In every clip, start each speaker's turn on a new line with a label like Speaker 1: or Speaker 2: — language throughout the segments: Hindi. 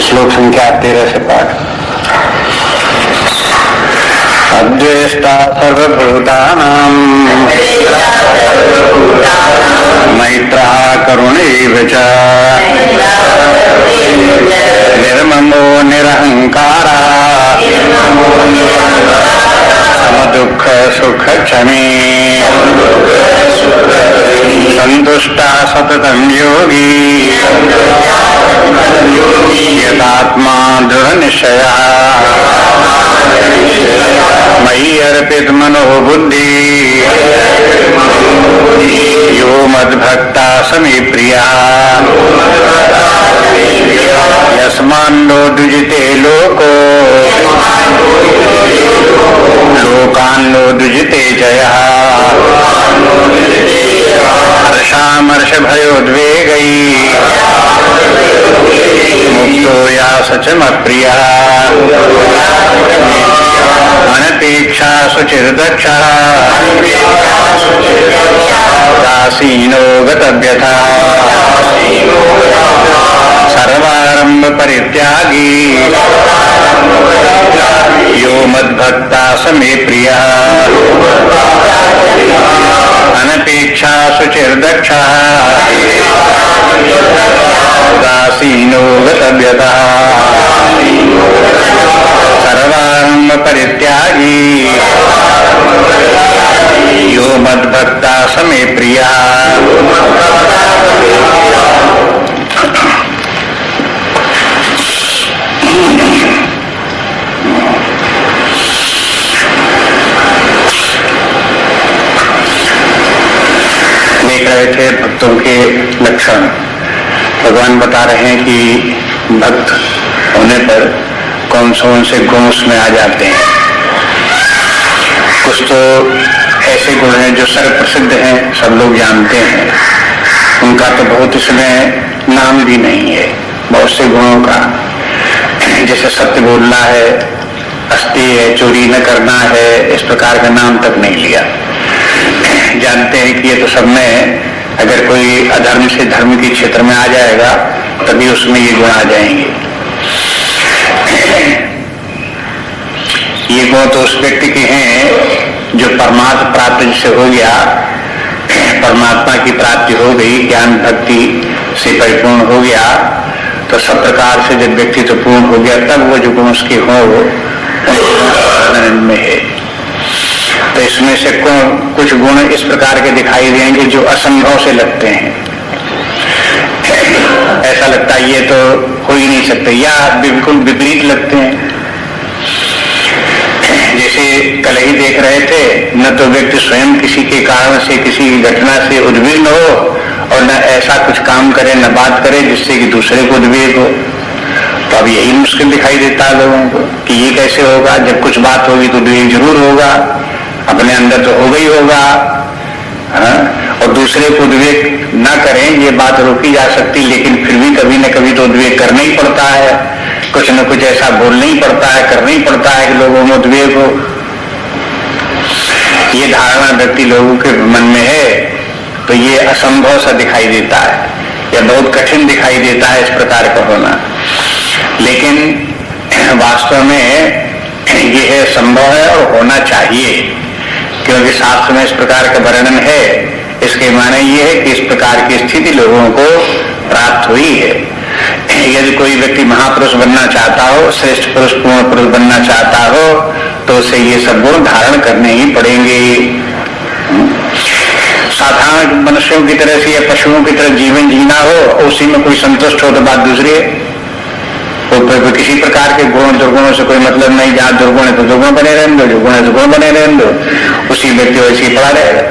Speaker 1: श्लोक संख्या 13 से पाठ। अद्वेष्टा सर्वभूतानां मैत्रः करुण एव च निर्ममो निरहंकारः समदुःख सुख क्षमे संतुष्टा सततं योगी यदात्मा दृढ़ निश्चयः मयि अर्पित मनो बुद्धि यो मद्भक्ता समे प्रियः यस्मान्नो द्विजते लोको लोकान्नो द्विजते जयः हर्षामर्षभयोद्वेगै मुक्तो या सचमप्रियः अनपेक्षा शुचिर्दक्षः दासीनो गतव्यथा सर्वारंभ परित्यागी यो मद्भक्ता समे प्रियः अनपेक्षा शुचिर्दक्षः दासीनो गतव्यथा सर्वारंभ परित्यागी यो मद्भक्ता समे प्रियः। देख रहे थे भक्तों के लक्षण। भगवान बता रहे हैं कि भक्त होने पर कौन से गुण उसमें आ जाते हैं। कुछ तो ऐसे गुण हैं जो सर्व प्रसिद्ध हैं, सब लोग जानते हैं, उनका तो बहुत इसमें नाम भी नहीं है। बहुत से गुणों का, जैसे सत्य बोलना है, अस्तेय है, चोरी न करना है, इस प्रकार का नाम तक नहीं लिया। जानते हैं कि ये तो सब में अगर कोई अधर्म से धर्म के क्षेत्र में आ जाएगा तभी उसमें ये गुण आ जाएंगे। ये गुण तो उस व्यक्ति के हैं जो परमात्मा प्राप्त से हो गया, परमात्मा की प्राप्ति हो गई, ज्ञान भक्ति से परिपूर्ण हो गया, तो सब प्रकार से जब व्यक्ति तो पूर्ण हो गया तब वो जो गुण उसके हो में है। तो इसमें से कुछ गुण इस प्रकार के दिखाई देंगे जो असंभव से लगते हैं। ऐसा लगता है ये तो हो ही नहीं सकते, या बिल्कुल विपरीत लगते हैं। जैसे कल ही देख रहे थे, न तो व्यक्ति स्वयं किसी के कारण से किसी घटना से उद्विग्न हो और न ऐसा कुछ काम करे, न बात करे जिससे कि दूसरे को उद्वेग हो। तो अब यही मुश्किल दिखाई देता है लोगों को कि ये कैसे होगा। जब कुछ बात होगी तो उद्वेग जरूर होगा, अपने अंदर तो होगा ही होगा। और दूसरे को उद्वेग न करें ये बात रोकी जा सकती, लेकिन फिर भी कभी न कभी तो उद्वेग करना ही पड़ता है। कुछ न कुछ ऐसा बोलना ही पड़ता है, करना ही पड़ता है कि लोगों में उद्वेग हो। ये धारणा व्यक्ति लोगों के मन में है तो ये असंभव सा दिखाई देता है या बहुत कठिन दिखाई देता है इस प्रकार का होना। लेकिन वास्तव में ये है, संभव है और होना चाहिए, क्योंकि शास्त्र में इस प्रकार का वर्णन है। इसके माने ये है कि इस प्रकार की स्थिति लोगों को प्राप्त हुई है। यदि कोई व्यक्ति महापुरुष बनना चाहता हो, श्रेष्ठ पुरुष पूर्ण पुरुष बनना चाहता हो, तो उसे ये सब गुण धारण करने ही पड़ेंगे। साधारण मनुष्यों की तरह से या पशुओं की तरह जीवन जीना हो, उसी में कोई संतुष्ट हो तो बात दूसरी है। तो किसी प्रकार के गुण दुर्गुणों से कोई मतलब नहीं। जहाँ दुर्गुण है तो दुर्गुण बने रहने दो, जो गुण है तो गुण बने रहने दो, उसी व्यक्ति वैसे पड़ा रहेगा।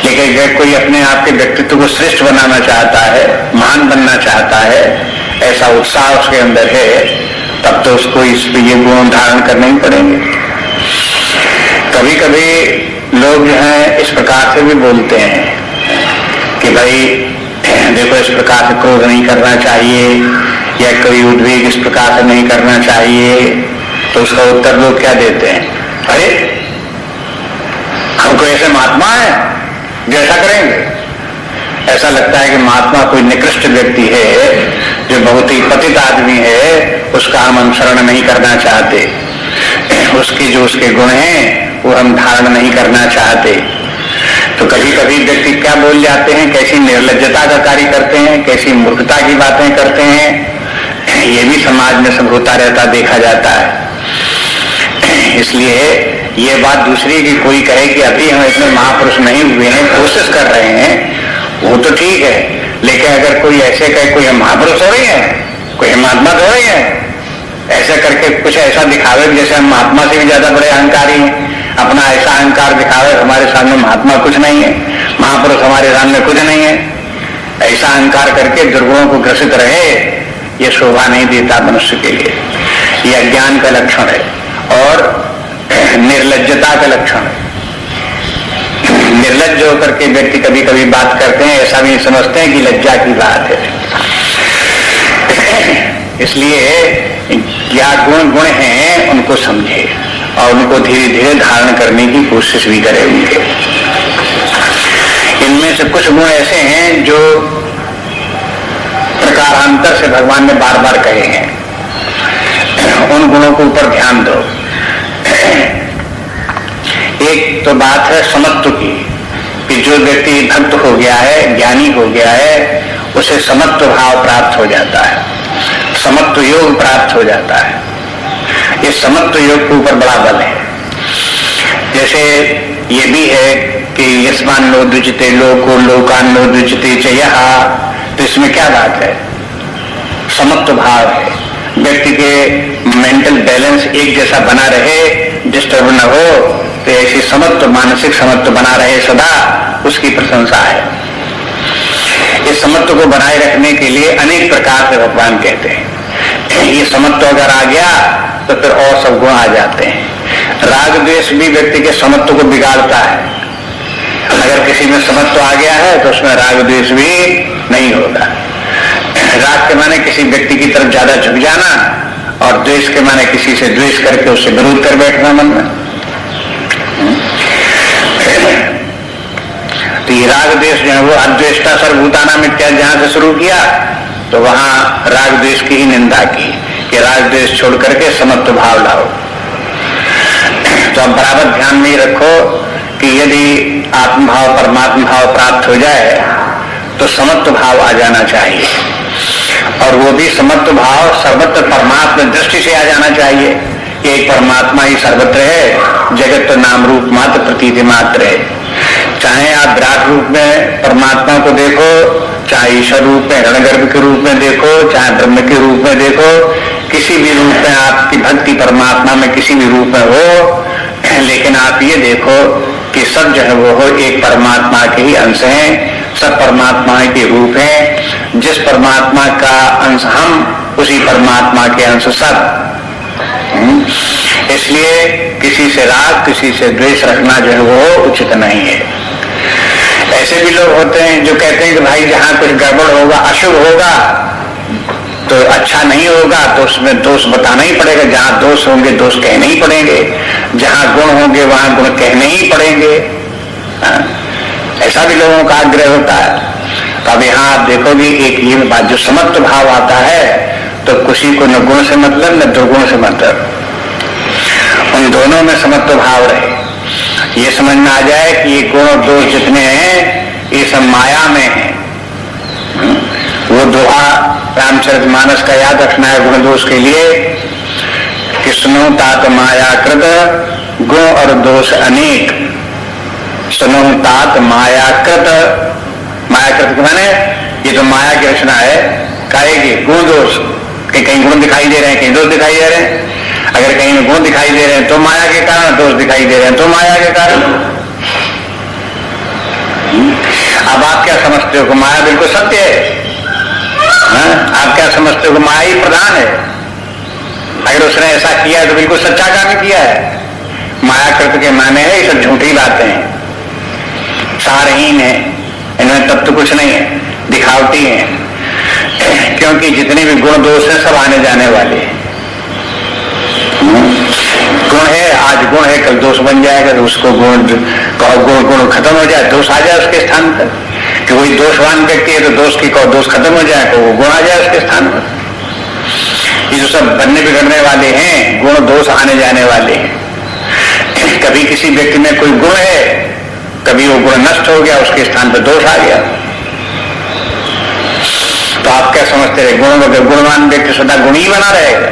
Speaker 1: लेकिन अगर कोई अपने आप के व्यक्तित्व को श्रेष्ठ बनाना चाहता है, महान बनना चाहता है, ऐसा उत्साह उसके अंदर है, तब तो उसको इस ये गुण धारण करने ही पड़ेंगे। कभी कभी लोग जो है इस प्रकार से भी बोलते हैं कि भाई देखो इस प्रकार से क्रोध नहीं करना चाहिए या कोई उद्वेग इस प्रकार से नहीं करना चाहिए। तो उसका उत्तर लोग क्या देते हैं, अरे हमको ऐसे महात्मा है जो ऐसा करेंगे। ऐसा लगता है कि महात्मा कोई निकृष्ट व्यक्ति है, जो बहुत ही पतित आदमी है, उसका हम अनुसरण नहीं करना चाहते, उसके जो उसके गुण हैं वो हम धारण नहीं करना चाहते। तो कभी कभी व्यक्ति क्या बोल जाते हैं, कैसी निर्लज्जता का कार्य करते हैं, कैसी मूर्खता की बातें करते हैं, ये भी समाज में सब होता रहता देखा जाता है। इसलिए ये बात दूसरी की कोई कहे कि अभी हम इतने महापुरुष नहीं हुए हैं, कोशिश कर रहे हैं, वो तो ठीक है, लेकिन अगर कोई ऐसे कहे कोई महापुरुष हो रही है, कोई महात्मा हो रही है, ऐसा करके कुछ ऐसा दिखावे जैसे हम महात्मा से भी ज्यादा बड़े अहंकारी हैं, अपना ऐसा अहंकार दिखावे हमारे सामने महात्मा कुछ नहीं है, महापुरुष हमारे सामने कुछ नहीं है, ऐसा अहंकार करके दुर्गुणों को ग्रसित रहे, ये शोभा नहीं देता मनुष्य के लिए। ये अज्ञान का लक्षण है और निर्लज्जता का लक्षण है। निर्लज्ज होकर के व्यक्ति कभी कभी बात करते हैं, ऐसा भी समझते हैं कि लज्जा की बात है। इसलिए क्या गुण हैं उनको समझे और उनको धीरे धीरे धारण करने की कोशिश भी करें उनके। इनमें से कुछ गुण ऐसे हैं जो प्रकारांतर से भगवान ने बार बार कहे हैं, उन गुणों के ऊपर ध्यान दो। एक तो बात है समत्व की, कि जो व्यक्ति भक्त हो गया है, ज्ञानी हो गया है, उसे समत्व भाव प्राप्त हो जाता है, समत्व योग प्राप्त हो जाता है। ये समत्व योग के ऊपर बड़ा बल है। जैसे ये भी है कि यस्मान नो द्विजते लोको लोकान नो द्विजते च यः, तो इसमें क्या बात है, समत्व भाव है, व्यक्ति के मेंटल बैलेंस एक जैसा बना रहे, डिस्टर्ब न हो, तो ऐसी समत्व मानसिक समत्व बना रहे सदा, उसकी प्रशंसा है। इस समत्व को बनाए रखने के लिए अनेक प्रकार से भगवान कहते हैं। ये समत्व अगर आ गया तो फिर और सब गुण आ जाते हैं। राग द्वेष भी व्यक्ति के समत्व को बिगाड़ता है। अगर किसी में समत्व आ गया है तो उसमें राग द्वेष भी नहीं होगा। राग के माने किसी व्यक्ति की तरफ ज्यादा झुक जाना, और द्वेष के माने किसी से द्वेष करके उससे विरोध कर बैठना मन में। तो ये राग द्वेष जो है वो अद्वेष्टा सर्वभूतानां मिथ्या जहां से शुरू किया, तो वहां राग द्वेष की ही निंदा की कि राग द्वेष छोड़ करके समत्व भाव लाओ। तो अब बराबर ध्यान में रखो कि यदि आत्मभाव परमात्मा भाव प्राप्त हो जाए तो समत्व भाव आ जाना चाहिए, और वो भी समत्व भाव सर्वत्र परमात्मा दृष्टि से आ जाना चाहिए कि एक परमात्मा ही सर्वत्र है, जगत तो नाम रूप मात्र प्रतीति मात्र है। चाहे आप विराट रूप में परमात्मा को देखो, चाहे ईश्वर रूप में रणगर्भ के रूप में देखो, चाहे ब्रह्म के रूप में देखो, किसी भी रूप में आपकी भक्ति परमात्मा में किसी भी रूप में हो, लेकिन आप ये देखो कि सब जो है वो हो एक परमात्मा के ही अंश हैं, सब परमात्मा के रूप हैं। जिस परमात्मा का अंश हम, उसी परमात्मा के अंश सब। इसलिए किसी से राग किसी से द्वेष रखना जो है वो उचित नहीं है। ऐसे भी लोग होते हैं जो कहते हैं कि भाई जहां कुछ गड़बड़ होगा, अशुभ होगा, तो अच्छा नहीं होगा, तो उसमें दोष बताना ही पड़ेगा। जहां दोष होंगे दोष कहने ही पड़ेंगे, जहां गुण होंगे वहां गुण कहने ही पड़ेंगे। ऐसा भी लोगों का आग्रह होता है। तो अब यहाँ आप देखोगे एक ये बात, जो समत्व भाव आता है तो किसी को न गुण से मतलब न दुर्गुण से मतलब, उन दोनों में समत्व भाव रहे। ये समझ में आ जाए कि ये गुण और दोष जितने हैं ये सब माया में है। वो दोहा रामचरितमानस का याद रखना है गुण दोष के लिए कि सुनो तात मायाकृत गुण और दोष अनेक। सुनो तात मायाकृत, मायाकृत के माने ये तो माया की रचना है, कहेगी गुण दोष, कि कहीं गुण दिखाई दे रहे हैं, कहीं दोष दिखाई दे रहे हैं। अगर कहीं गुण दिखाई दे रहे हैं तो माया के कारण, दोष दिखाई दे रहे हैं तो माया के कारण। अब आप क्या समझते हो कि माया बिल्कुल सत्य है? आप क्या समझते हो कि माया ही प्रधान है? अगर उसने ऐसा किया है तो बिल्कुल सच्चा काम किया है। मायाकृत के माने है ये सब झूठी बातें हैं, सारहीन है, इनमें तब तो कुछ नहीं है, दिखावटी है। क्योंकि जितने भी गुण दोष हैं सब आने जाने वाले हैं। गुण है, आज गुण है, कल दोष बन जाएगा, तो उसको गुण कहो, गुण खत्म हो जाए, दोष आ जाए उसके स्थान पर, कि वो कोई दोषवान व्यक्ति है तो दोष की दोष खत्म हो जाए, तो वो गुण आ जाए उसके स्थान पर। ये जो सब बनने बिगड़ने वाले हैं, गुण दोष आने जाने वाले हैं। कभी किसी व्यक्ति में कोई गुण है, कभी वो गुण नष्ट हो गया, उसके स्थान पर दोष आ गया। तो आप क्या समझते रहे, गुणवान व्यक्ति सदा गुणी बना रहेगा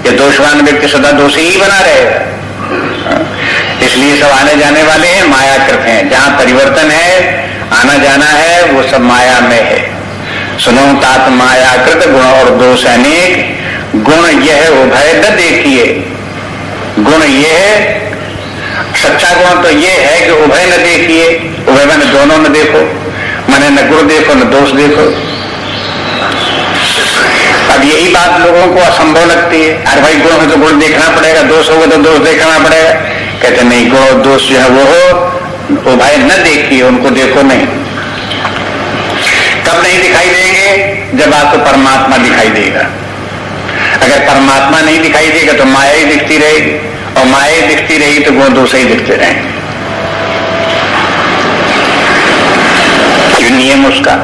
Speaker 1: या दोषवान व्यक्ति सदा दोषी ही बना रहेगा? इसलिए सब आने जाने वाले हैं, मायाकृत हैं। जहां परिवर्तन है, आना जाना है, वो सब माया में है। सुनो तात मायाकृत गुण और दोष अनेक, गुण यह उभय न देखिए। गुण यह सच्चा गुण तो ये है कि उभय न देखिए। उभय मैंने दोनों न देखो, मैंने न गुण देखो न दोष देखो। अब यही बात लोगों को असंभव लगती है। अरे भाई गुण है तो गुण देखना पड़ेगा, दोष होगा तो दोष देखना पड़ेगा। कहते नहीं, गुण और दोष जो है वो हो, उभय न देखिए, उनको देखो नहीं। कब नहीं दिखाई देंगे? जब आपको परमात्मा दिखाई देगा। अगर परमात्मा नहीं दिखाई देगा तो माया ही दिखती रहेगी, और माया ही दिखती रहेगी तो गुण दोष ही दिखते रहेंगे। ये नियम उसका।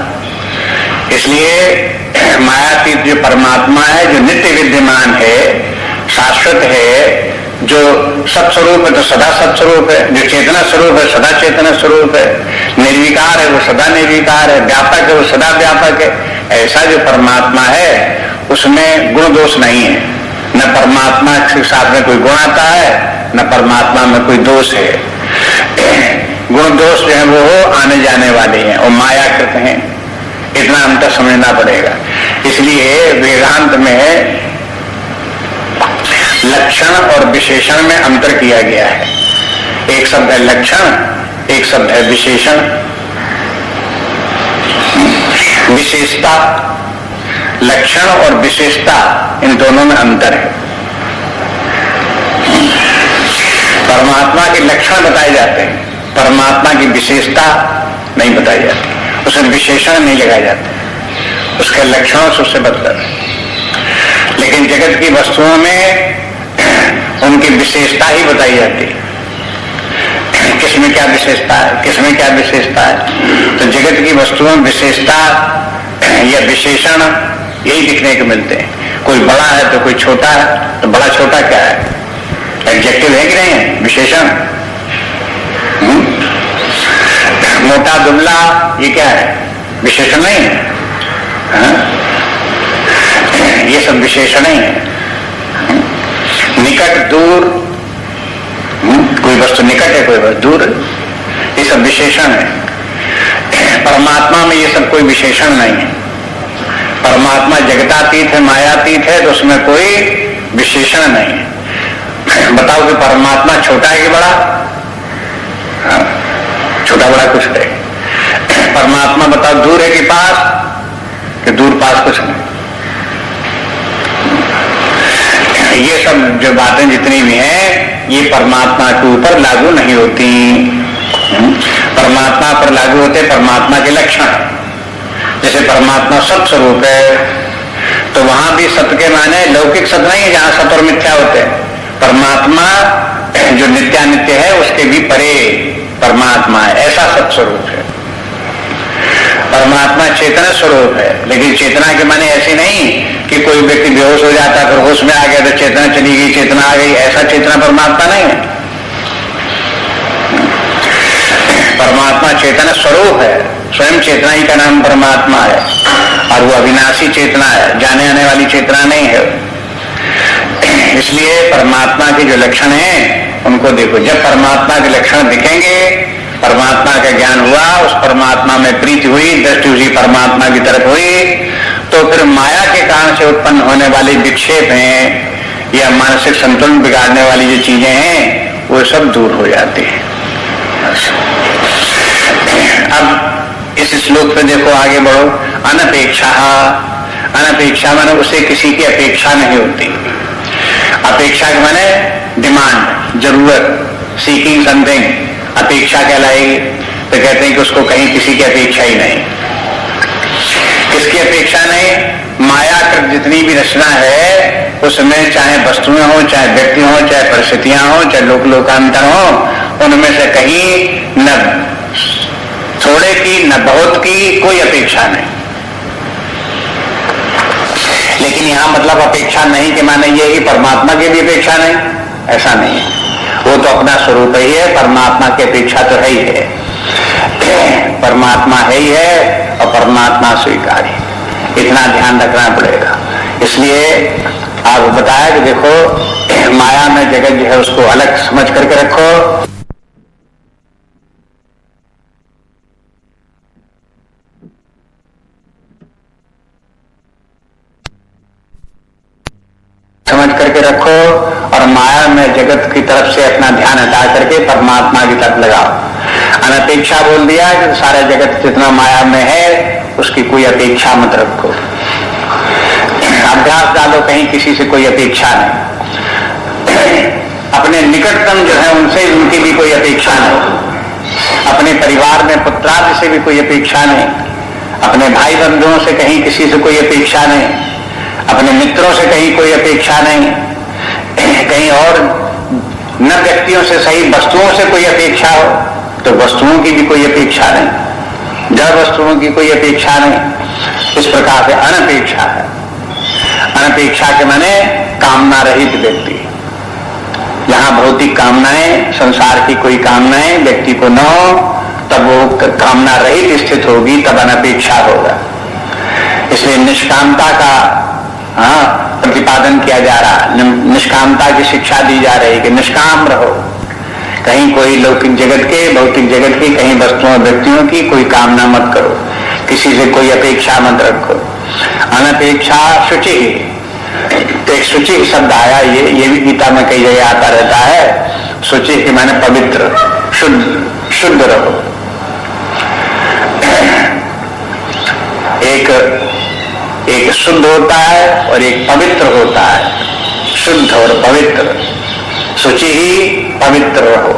Speaker 1: इसलिए मायातीत जो परमात्मा है, जो नित्य विद्यमान है, शाश्वत है, जो सत्स्वरूप है तो सदा सत्स्वरूप है, जो चेतना स्वरूप है सदा चेतना स्वरूप है, निर्विकार है वो सदा निर्विकार है, व्यापक है वो सदा व्यापक है। ऐसा जो परमात्मा है उसमें गुण दोष नहीं है। न परमात्मा के साथ में कोई गुण आता है, न परमात्मा में कोई दोष है। गुण दोष जो है वो आने जाने वाले हैं और मायाकृत हैं। इतना अंतर समझना पड़ेगा। इसलिए वेदांत में लक्षण और विशेषण में अंतर किया गया है। एक शब्द है लक्षण, एक शब्द है विशेषण। विशेषता, लक्षण और विशेषता, इन दोनों में अंतर है। परमात्मा के लक्षण बताए जाते हैं, परमात्मा की विशेषता नहीं बताई जाती, उसमें विशेषण नहीं लगाए जाते, उसके लक्षणों से उससे बदतर। लेकिन जगत की वस्तुओं में उनकी विशेषता ही बताई जाती है। किसमें क्या विशेषता है, किसमें क्या विशेषता है। तो जगत की वस्तुओं में विशेषता या विशेषण यही दिखने को मिलते हैं। कोई बड़ा है तो कोई छोटा है, तो बड़ा छोटा क्या है, एडजेक्टिव है कि नहीं है, विशेषण। मोटा दुबला ये क्या है, विशेषण नहीं है। ये सब विशेषण ही है। निकट दूर, कोई वस्तु निकट है कोई वस्तु दूर, ये सब विशेषण है। परमात्मा में ये सब कोई विशेषण नहीं है। परमात्मा जगतातीत है, मायातीत है, तो उसमें कोई विशेषण नहीं है। बताओ कि परमात्मा छोटा है कि बड़ा? छोटा बड़ा कुछ है। परमात्मा बताओ दूर है कि पास? कि दूर पास कुछ नहीं। ये सब जो बातें जितनी भी हैं ये परमात्मा के ऊपर लागू नहीं होती। परमात्मा पर लागू होते परमात्मा के लक्षण। जैसे परमात्मा सत स्वरूप है तो वहां भी सत्य के माने लौकिक सत्य नहीं है जहां सत्य और मिथ्या होते हैं। परमात्मा जो नित्यानित्य है उसके भी परे परमात्मा है, ऐसा सत स्वरूप है। परमात्मा चेतना स्वरूप है, लेकिन चेतना के माने ऐसी नहीं कि कोई व्यक्ति बेहोश हो जाता है फिर होश में आ गया तो चेतना चली गई, चेतना आ गई, ऐसा चेतना परमात्मा नहीं है। परमात्मा चेतना स्वरूप है, स्वयं चेतना ही का नाम परमात्मा है, और वो अविनाशी चेतना है, जाने आने वाली चेतना नहीं है। इसलिए परमात्मा के जो लक्षण हैं उनको देखो। जब परमात्मा के लक्षण दिखेंगे, परमात्मा का ज्ञान हुआ, उस परमात्मा में प्रीति हुई, दृष्टि हुई परमात्मा की तरफ हुई, तो फिर माया के कारण से उत्पन्न होने वाले विक्षेप हैं या मानसिक संतुलन बिगाड़ने वाली जो चीजें हैं वो सब दूर हो जाती हैं। अब इस श्लोक पे देखो, आगे बढ़ो। अनपेक्षा, अनपेक्षा माने उसे किसी की अपेक्षा नहीं होती। अपेक्षा के माने डिमांड, जरूरत, सीकिंग समथिंग, अपेक्षा कहलाएगी। तो कहते हैं कि उसको कहीं किसी की अपेक्षा ही नहीं। किसकी अपेक्षा नहीं? मायाकृत जितनी भी रचना है उसमें चाहे वस्तुएं हो, चाहे व्यक्ति हो, चाहे परिस्थितियां हो, चाहे लोक लोकांतर हो, उनमें से कहीं न थोड़े की न बहुत की कोई अपेक्षा नहीं। लेकिन यहां मतलब अपेक्षा नहीं के माने ये कि परमात्मा की भी अपेक्षा नहीं, ऐसा नहीं है। वो तो अपना स्वरूप ही है, परमात्मा की अपेक्षा तो है ही है। परमात्मा है ही है और परमात्मा स्वीकार्य, इतना ध्यान रखना पड़ेगा। इसलिए आप बताया कि देखो माया में जगत जो है उसको अलग समझ करके रखो, समझ करके रखो, और माया में जगत की तरफ से अपना ध्यान हटा करके परमात्मा की तरफ लगाओ। अनपेक्षा बोल दिया कि सारा जगत जितना माया में है उसकी कोई अपेक्षा मत रखो। अभ्यास डालो कहीं किसी से कोई अपेक्षा नहीं, अपने निकटतम जो है उनसे उनकी भी कोई अपेक्षा नहीं, अपने परिवार में पुत्रादि से भी कोई अपेक्षा नहीं, अपने भाई बंधुओं से कहीं किसी से कोई अपेक्षा नहीं, अपने मित्रों से कहीं कोई अपेक्षा नहीं, कहीं और न व्यक्तियों से सही वस्तुओं से कोई अपेक्षा हो तो वस्तुओं की भी कोई अपेक्षा नहीं, जड़ वस्तुओं की कोई अपेक्षा नहीं। इस प्रकार से अनपेक्षा है। अनपेक्षा के माने कामना रहित व्यक्ति। जहां भौतिक कामनाएं, संसार की कोई कामनाएं व्यक्ति को न हो तब वो कामना रहित स्थित होगी, तब अनपेक्षा होगा। इसलिए निष्कामता का प्रतिपादन किया जा रहा, निष्कामता की शिक्षा दी जा रही कि निष्काम रहो। कहीं कोई लौकिक जगत के, भौतिक जगत की, कहीं वस्तुओं व्यक्तियों की कोई कामना मत करो, किसी से कोई अपेक्षा मत रखो। अनपेक्षा शुचि, तो एक शुचि शब्द आया, ये भी गीता में कई जगह आता रहता है। शुचि के माने पवित्र, शुद्ध रहो। एक शुद्ध होता है और एक पवित्र होता है, शुद्ध और पवित्र। शुचि ही पवित्र रहो।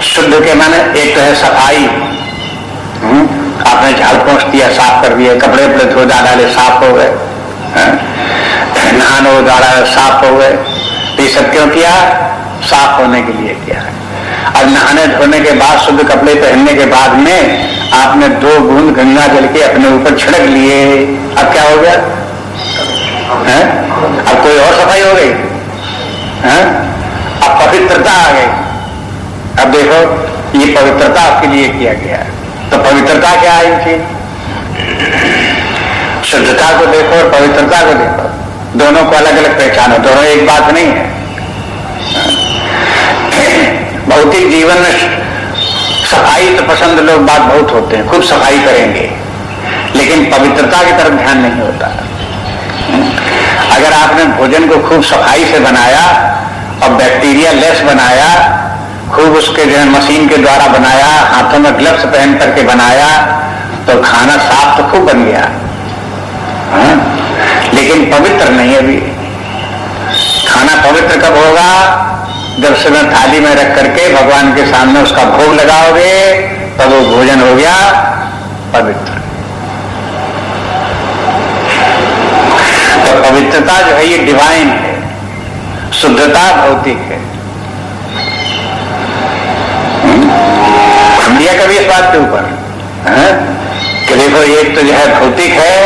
Speaker 1: शुद्ध के माने एक तो है सफाई, आपने झाड़ पोंछ दिया, साफ कर दिया, कपड़े वपड़े धो डाले, साफ हो गए, नहाने डाला, साफ हो गए। ये सब क्यों किया? साफ होने के लिए किया। और नहाने धोने के बाद, शुद्ध कपड़े पहनने के बाद में आपने 2 बूंद गंगा जल के अपने ऊपर छिड़क लिए, अब क्या हो गया? अब कोई और सफाई हो गई, अब पवित्रता आ गई। अब देखो ये पवित्रता आपके लिए किया गया है, तो पवित्रता क्या है इनकी? शुद्धता को देखो और पवित्रता को देखो, दोनों को अलग अलग पहचानो, दोनों एक बात नहीं है। भौतिक जीवन में सफाई तो पसंद लोग बात बहुत होते हैं, खूब सफाई करेंगे, लेकिन पवित्रता की तरफ ध्यान नहीं होता। अगर आपने भोजन को खूब सफाई से बनाया और बैक्टीरिया लेस बनाया, खूब उसके जो है मशीन के द्वारा बनाया, हाथों में ग्लव्स पहन करके बनाया, तो खाना साफ तो खूब बन गया, लेकिन पवित्र नहीं। अभी खाना पवित्र कब होगा? जब सुबह थाली में रख करके भगवान के सामने उसका भोग लगाओगे, तब वो भोजन हो गया पवित्र। तो पवित्रता जो है ये डिवाइन है, शुद्धता भौतिक है। हम लिया कभी इस बात के ऊपर कि देखो एक तो जो है भौतिक है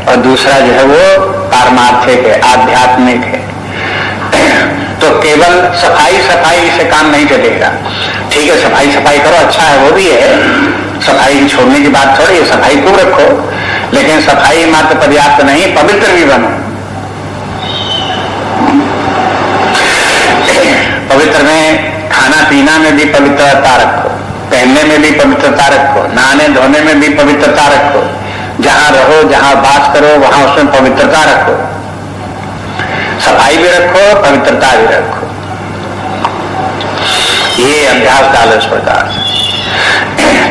Speaker 1: और दूसरा जो है वो पारमार्थिक है, आध्यात्मिक है। तो केवल सफाई सफाई से काम नहीं चलेगा। ठीक है, सफाई सफाई करो, अच्छा है, वो भी है, सफाई छोड़ने की बात थोड़ी है, सफाई खूब रखो, लेकिन सफाई मात्र पर्याप्त नहीं, पवित्र भी बनो। पवित्र में खाना पीना में भी पवित्रता रखो, पहनने में भी पवित्रता रखो, नहाने धोने में भी पवित्रता रखो, जहां रहो, जहां बात करो वहां उसमें पवित्रता रखो, सफाई भी रखो, पवित्रता भी रखो। ये अभ्यास डालो इस प्रकार से।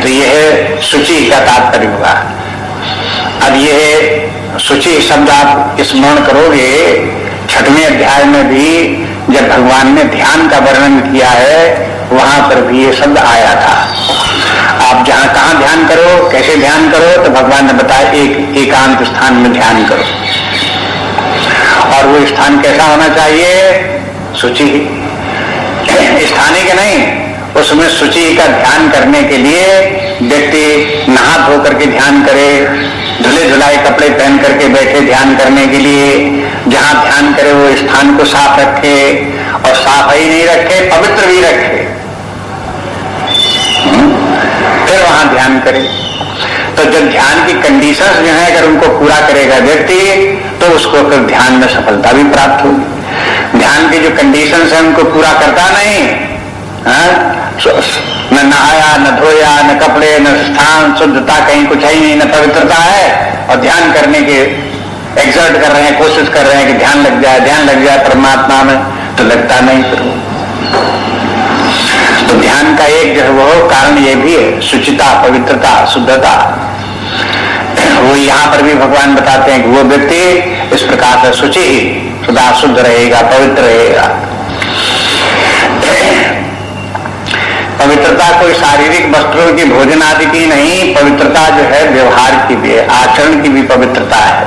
Speaker 1: तो ये है शुचि का तात्पर्य हुआ। अब ये शुचि शब्द आप स्मरण करोगे, 6वें अध्याय में भी जब भगवान ने ध्यान का वर्णन किया है वहां पर भी ये शब्द आया था। आप जहां कहां ध्यान करो, कैसे ध्यान करो, तो भगवान ने बताया एक एकांत स्थान में ध्यान करो, और वो स्थान कैसा होना चाहिए? शुचि। स्थानीय के नहीं, उसमें शुचि का ध्यान करने के लिए व्यक्ति नहा धो करके ध्यान करे, धुले धुलाए कपड़े पहन करके बैठे ध्यान करने के लिए, जहां ध्यान करे वो स्थान को साफ रखे, और साफ ही नहीं रखे पवित्र भी रखे, फिर वहां ध्यान करे। तो जब ध्यान की कंडीशंस जो है अगर उनको पूरा करेगा व्यक्ति, तो उसको फिर ध्यान में सफलता भी प्राप्त होगी। ध्यान की जो कंडीशंस है उनको पूरा करता नहीं, न नहाया न धोया न कपड़े न स्थान, शुद्धता कहीं कुछ है ही नहीं, न पवित्रता है, और ध्यान करने के एक्सर्ट कर रहे हैं, कोशिश कर रहे हैं कि ध्यान लग जाए परमात्मा में, तो लगता नहीं। तो ध्यान का एक जो है वो कारण ये भी है, शुचिता, पवित्रता, शुद्धता। वो यहाँ पर भी भगवान बताते हैं कि वो व्यक्ति इस प्रकार से शुचि ही सदा शुद्ध रहेगा, पवित्र रहेगा। पवित्रता कोई शारीरिक वस्त्रों की, भोजन आदि की नहीं, पवित्रता जो है व्यवहार की भी है, आचरण की भी पवित्रता है।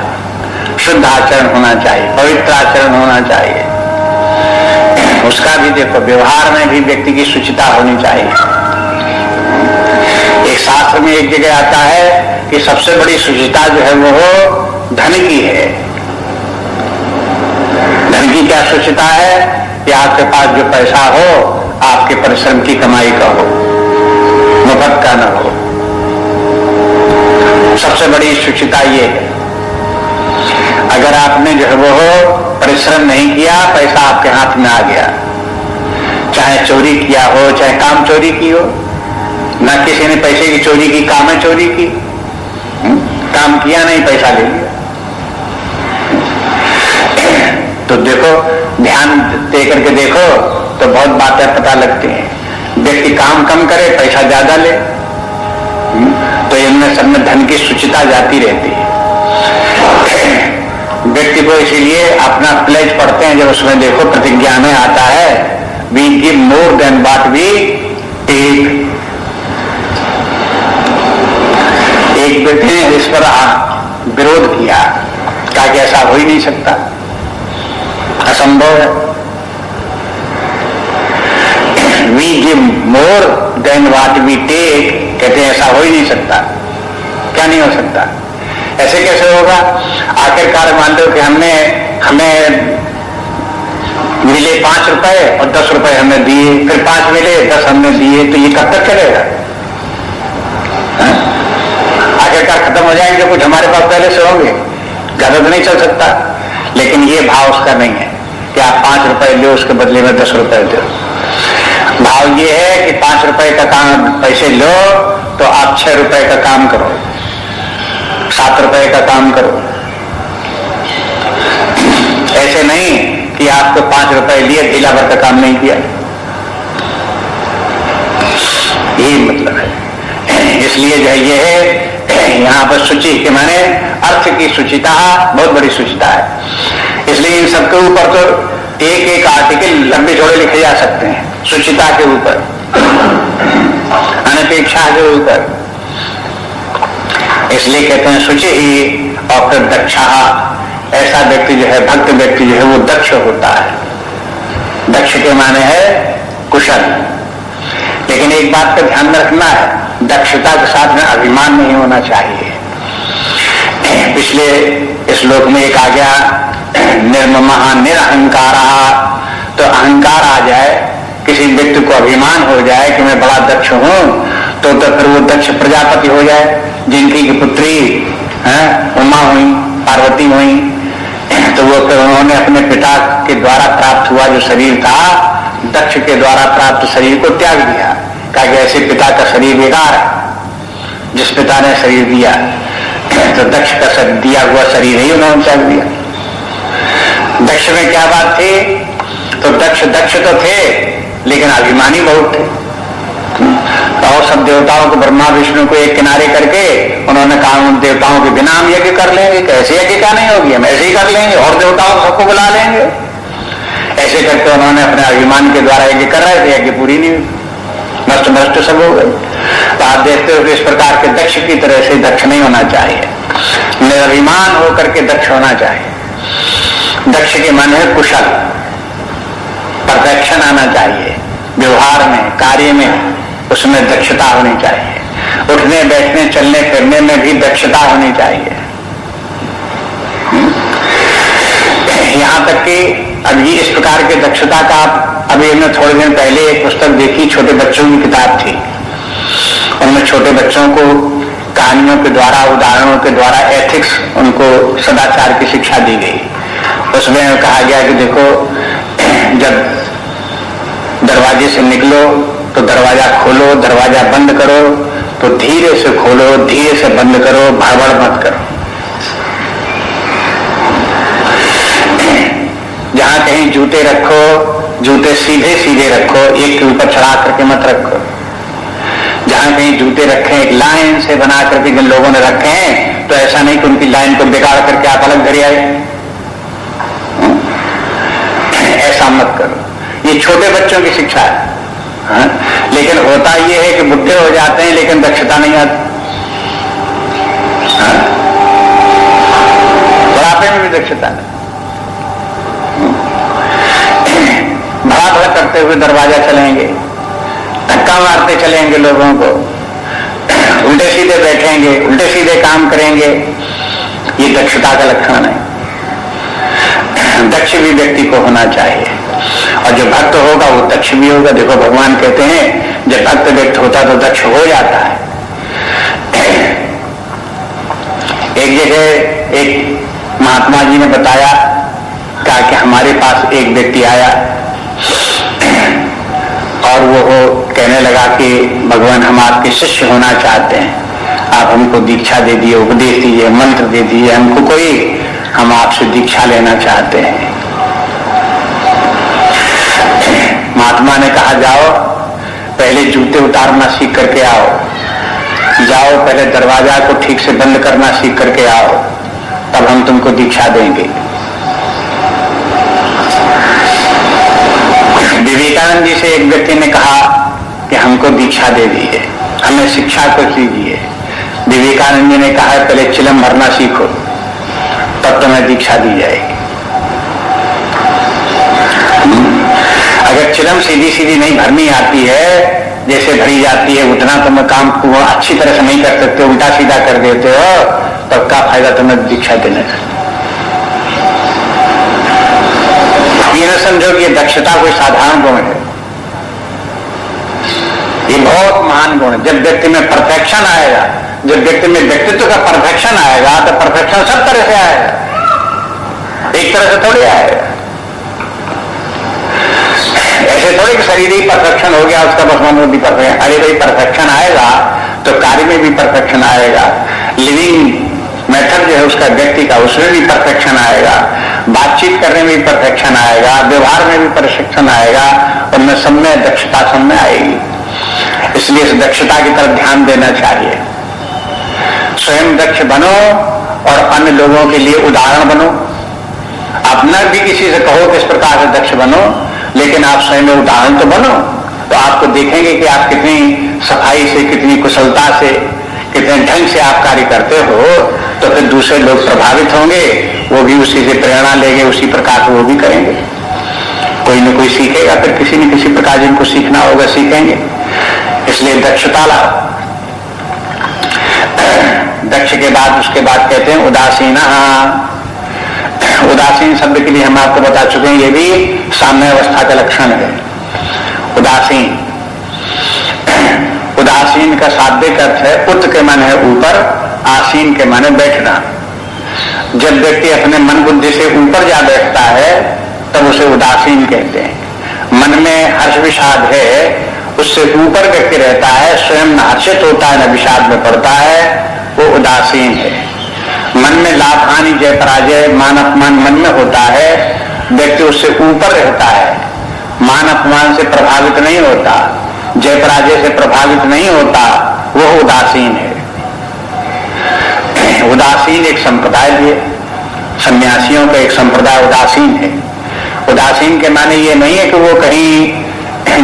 Speaker 1: शुद्ध आचरण होना चाहिए, पवित्र आचरण होना चाहिए। उसका भी देखो, व्यवहार में भी व्यक्ति की शुचिता होनी चाहिए। एक शास्त्र में एक जगह आता है कि सबसे बड़ी शुचिता जो है वो धन की है। धन की क्या शुचिता है कि आपके पास जो पैसा हो आपके परिश्रम की कमाई का हो, मुफ्त का न हो। सबसे बड़ी शुचिता ये है। अगर आपने जो है वो परिश्रम नहीं किया, पैसा आपके हाथ में आ गया, चाहे चोरी किया हो चाहे काम चोरी की हो, ना किसी ने पैसे की चोरी की, काम में चोरी की, काम किया नहीं पैसा ले लिया, तो देखो ध्यान दे करके देखो तो बहुत बातें पता लगती हैं। व्यक्ति काम कम करे पैसा ज्यादा ले, तो इनमें सब में धन की शुचिता जाती रहती है। व्यक्ति को इसीलिए अपना प्लेज पढ़ते हैं, जब उसमें देखो प्रतिज्ञा में आता है we give more than what we take. एक व्यक्ति ने इस पर विरोध किया, कहा कि ऐसा हो ही नहीं सकता, असंभव है। We give more than what we take, कहते हैं ऐसा हो ही नहीं सकता। क्या नहीं हो सकता? ऐसे कैसे होगा? आखिरकार मान लो कि हमें मिले 5 रुपए और 10 रुपए हमने दिए, फिर 5 मिले 10 हमने दिए, तो ये कब तक चलेगा? आखिरकार खत्म हो जाएंगे कुछ हमारे पास पहले से होंगे, ज्यादा तो नहीं चल सकता। लेकिन ये भाव उसका नहीं है कि आप 5 रुपए लो उसके बदले में 10 रुपए दो। भाव ये है कि 5 रुपए का काम पैसे लो तो आप 6 रुपए का काम करो, 7 रुपए का काम करो। ऐसे नहीं कि आपको 5 रुपए लिए ढीला भर का काम नहीं किया। यही मतलब है। इसलिए जो है ये है यहाँ पर शुचि के माने अर्थ की शुचिता बहुत बड़ी शुचिता है। इसलिए इन सबके ऊपर तो एक एक आर्टिकल लंबे चौड़े लिखे जा सकते हैं, शुचिता के ऊपर, अनपेक्षा के ऊपर। इसलिए कहते हैं शुचि ही, और फिर दक्षा। ऐसा व्यक्ति जो है, भक्त व्यक्ति जो है वो दक्ष होता है। दक्ष के माने है कुशल। लेकिन एक बात का ध्यान में रखना है, दक्षता के साथ में अभिमान नहीं होना चाहिए। पिछले श्लोक में एक आ गया निर्ममः निरहंकारा, तो अहंकार आ जाए, किसी व्यक्ति को अभिमान हो जाए कि मैं बड़ा दक्ष हूं, तो फिर वो दक्ष प्रजापति हो जाए, जिनकी की पुत्री उमा हुई, पार्वती हुई, तो वो फिर उन्होंने अपने पिता के द्वारा प्राप्त हुआ जो शरीर था, दक्ष के द्वारा प्राप्त शरीर को त्याग दिया। कहा कि ऐसे पिता का शरीर बेकार है, जिस पिता ने शरीर दिया, तो दक्ष का दिया हुआ शरीर ही उन्होंने त्याग दिया। दक्ष में क्या बात थी? तो दक्ष तो थे लेकिन अभिमानी बहुत थे। और सब देवताओं को, ब्रह्मा विष्णु को एक किनारे करके उन्होंने कहा उन देवताओं के बिना हम यज्ञ कर लेंगे, कैसे यज्ञ क्या नहीं होगी, हम ऐसे ही कर लेंगे, और देवताओं सबको बुला लेंगे। ऐसे करके उन्होंने अपने अभिमान के द्वारा यज्ञ कर रहे थे, यज्ञ पूरी नहीं हुई, नष्ट भ्रष्ट सब हो गए। तो आप देखते हो कि इस प्रकार के दक्ष की तरह से दक्ष नहीं होना चाहिए, निर्भिमान होकर के दक्ष होना चाहिए। दक्ष के मन है कुशल, परफेक्शन आना चाहिए, व्यवहार में, कार्य में, उसमें दक्षता होनी चाहिए। उठने बैठने चलने फिरने में भी दक्षता होनी चाहिए। यहां तक कि अब ये इस प्रकार के दक्षता का, अभी हमने थोड़े दिन पहले एक पुस्तक देखी, छोटे बच्चों की किताब थी। उनमें छोटे बच्चों को कहानियों के द्वारा, उदाहरणों के द्वारा एथिक्स, उनको सदाचार की शिक्षा दी गई। उसमें कहा गया कि देखो, जब दरवाजे से निकलो तो दरवाजा खोलो, दरवाजा बंद करो तो धीरे से खोलो, धीरे से बंद करो, भड़बड़ मत करो। जहां कहीं जूते रखो, जूते सीधे सीधे रखो, एक के ऊपर चढ़ा करके मत रखो। जहां कहीं जूते रखें एक लाइन से बना करके जिन लोगों ने रखे हैं, तो ऐसा नहीं कि उनकी लाइन को बिगाड़ करके आप अलग घरे आए, ऐसा मत करो। ये छोटे बच्चों की शिक्षा है। हाँ? लेकिन होता ये है कि बुढ़े हो जाते हैं लेकिन दक्षता नहीं आती। हाँ? बुढ़ापे में भी दक्षता नहीं। भड़ा भड़ा करते हुए दरवाजा चलेंगे, धक्का मारते चलेंगे लोगों को, उल्टे सीधे बैठेंगे, उल्टे सीधे काम करेंगे, ये दक्षता का लक्षण है। दक्ष भी व्यक्ति को होना चाहिए, और जो भक्त होगा वो दक्ष भी होगा। देखो भगवान कहते हैं जब भक्त व्यक्ति होता तो दक्ष हो जाता है। एक जगह एक महात्मा जी ने बताया, कहा कि हमारे पास एक व्यक्ति आया और वो कहने लगा कि भगवान हम आपके शिष्य होना चाहते हैं, आप हमको दीक्षा दे दिए, उपदेश दीजिए, मंत्र दे दीजिए हमको कोई, हम आपसे दीक्षा लेना चाहते हैं। महात्मा ने कहा जाओ पहले जूते उतारना सीख करके आओ, जाओ पहले दरवाजा को ठीक से बंद करना सीख करके आओ, तब हम तुमको दीक्षा देंगे। विवेकानंद जी से एक व्यक्ति ने कहा कि हमको दीक्षा दे दीजिए, हमें शिक्षा को दीजिए। विवेकानंद जी ने कहा पहले चिलम भरना सीखो, तब तुम्हें दीक्षा दी जाएगी। अगर चिलम सीधी सीधी नहीं भरनी आती है, जैसे भरी जाती है उतना तुम काम को अच्छी तरह से नहीं कर सकते, उल्टा सीधा कर देते हो, तब क्या फायदा तुम्हें दीक्षा देने का। ये न समझो कि ये दक्षता कोई साधारण गुण है, ये बहुत महान गुण है। जब व्यक्ति में परफेक्शन आएगा, जब व्यक्ति में व्यक्तित्व का परफेक्शन आएगा, तो परफेक्शन सब तरह से आएगा, एक तरह से थोड़ी आएगा। ऐसे थोड़ी कि शरीर ही परफेक्शन हो गया उसका बस मन में भी परफेक्शन। अरे भाई परफेक्शन आएगा तो कार्य में भी परफेक्शन आएगा, लिविंग मेथड जो है उसका व्यक्ति का, उसमें भी परफेक्शन आएगा, बातचीत करने में भी परफेक्शन आएगा, व्यवहार में भी परफेक्शन आएगा, उनमें सब में दक्षता सब में आएगी। इसलिए इस दक्षता की तरफ ध्यान देना चाहिए। स्वयं दक्ष बनो और अन्य लोगों के लिए उदाहरण बनो। अपना भी किसी से कहो कि इस प्रकार से दक्ष बनो, लेकिन आप स्वयं उदाहरण तो बनो, तो आपको देखेंगे कि आप कितनी सफाई से, कितनी कुशलता से, कितने ढंग से आप कार्य करते हो, तो फिर दूसरे लोग प्रभावित होंगे, वो भी उसी से प्रेरणा लेंगे, उसी प्रकार से वो भी करेंगे। कोई न कोई सीखेगा, फिर किसी न किसी प्रकार जिनको सीखना होगा सीखेंगे। इसलिए दक्षता लाओ। दक्ष के बाद उसके बाद कहते हैं उदासीन। उदासीन शब्द के लिए हम आपको बता चुके हैं, ये भी साम्य अवस्था का लक्षण है। उदासीन, उदासीन का शाब्दिक अर्थ है उत के मन है ऊपर, आसीन के मन है बैठना। जब व्यक्ति अपने मन बुद्धि से ऊपर जा बैठता है तब उसे उदासीन कहते हैं। मन में हर्ष विषाद है, उससे ऊपर व्यक्ति रहता है, स्वयं न हर्षित होता है न विषाद में पड़ता है, वो उदासीन है। मन में लाभ हानि जय पराजय मान अपमान मन में होता है, व्यक्ति उससे ऊपर रहता है, मान अपमान से प्रभावित नहीं होता, जय पराजय से प्रभावित नहीं होता, वो उदासीन है। उदासीन एक संप्रदाय भी है, सन्यासियों का एक संप्रदाय उदासीन है। उदासीन के माने ये नहीं है कि वो कहीं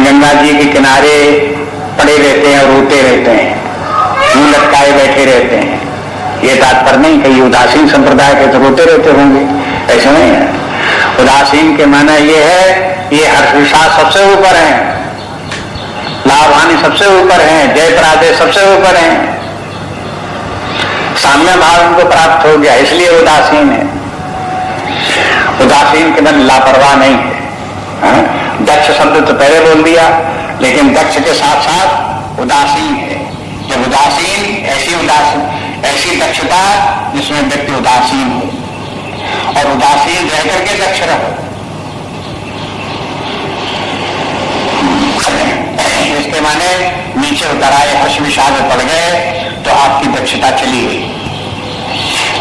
Speaker 1: गंगा जी के किनारे पड़े रहते हैं और रोते रहते हैं, मुंह लटकाए बैठे रहते हैं, ये तात्पर्य नहीं कि ये उदासीन संप्रदाय के तो रोते रहते होंगे, ऐसे नहीं है। उदासीन के माने ये है, ये हर्ष विषाद सबसे ऊपर है, लाभ हानि सबसे ऊपर है, जय पराजय सबसे ऊपर है। साम्य भाव उनको प्राप्त हो गया, इसलिए उदासीन है। उदासीन के मन लापरवाह नहीं है। दक्ष शब्द तो पहले बोल दिया, लेकिन दक्ष के साथ साथ उदासीन है। जब उदासीन, ऐसी दक्षता जिसमें व्यक्ति उदासीन हो, और उदासीन रह करके दक्ष रहो। इसके माने नीचे उतर आए, हर्ष विषाद में पड़ गए तो आपकी दक्षता चली गई।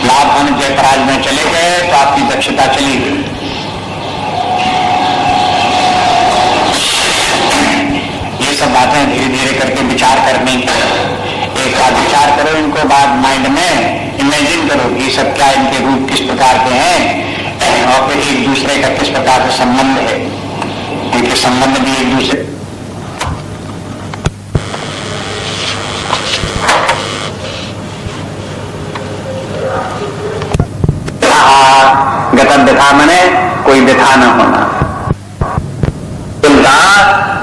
Speaker 1: लाभ हानि जय पराजय में चले गए तो आपकी दक्षता चली गई। ये सब बातें धीरे धीरे करके विचार करने की। एक बार विचार करो इनको, बाद माइंड में इमेजिन करो ये सब क्या, इनके रूप किस प्रकार के हैं और फिर एक दूसरे का किस प्रकार से संबंध है। इनके संबंध भी एक दूसरे गतत व्यथा मने कोई व्यथा न होना।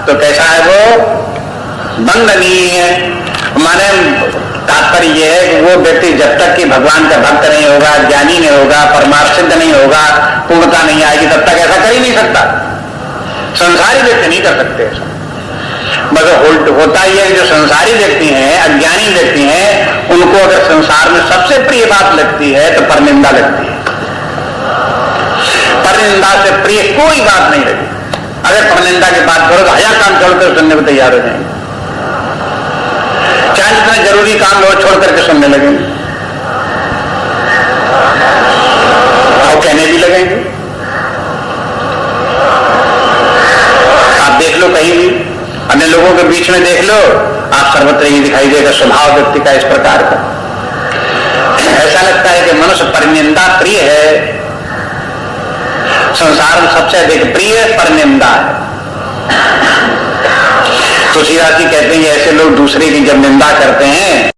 Speaker 1: तो कैसा है वो? बंदनीय। माने तात्पर्य यह है कि वो व्यक्ति जब तक कि भगवान का भक्त नहीं होगा, ज्ञानी नहीं होगा, परमार्थ सिद्ध नहीं होगा, पूर्णता नहीं आएगी, तब तक ऐसा कर ही नहीं सकता। संसारी व्यक्ति नहीं कर सकते ऐसा। मगर होता ही है कि जो संसारी व्यक्ति हैं, अज्ञानी व्यक्ति हैं, उनको अगर संसार में सबसे प्रिय बात लगती है तो परनिंदा लगती है। परनिंदा से प्रिय कोई बात नहीं लगी। अगर परनिंदा की बात करो तो हया काम छोड़कर सुनने को तैयार हो जाएंगे, चाहे जितना जरूरी काम हो छोड़ करके सुनने लगेंगे और कहने भी लगेंगे। आप देख लो कहीं भी, अन्य लोगों के बीच में देख लो, आप सर्वत्र ही दिखाई देगा स्वभाव व्यक्ति का इस प्रकार का। ऐसा लगता है कि मनुष्य परनिंदा प्रिय है, संसार में सबसे अधिक प्रिय परनिंदा है। तुलसीदास जी कहते हैं ऐसे लोग दूसरे की जब निंदा करते हैं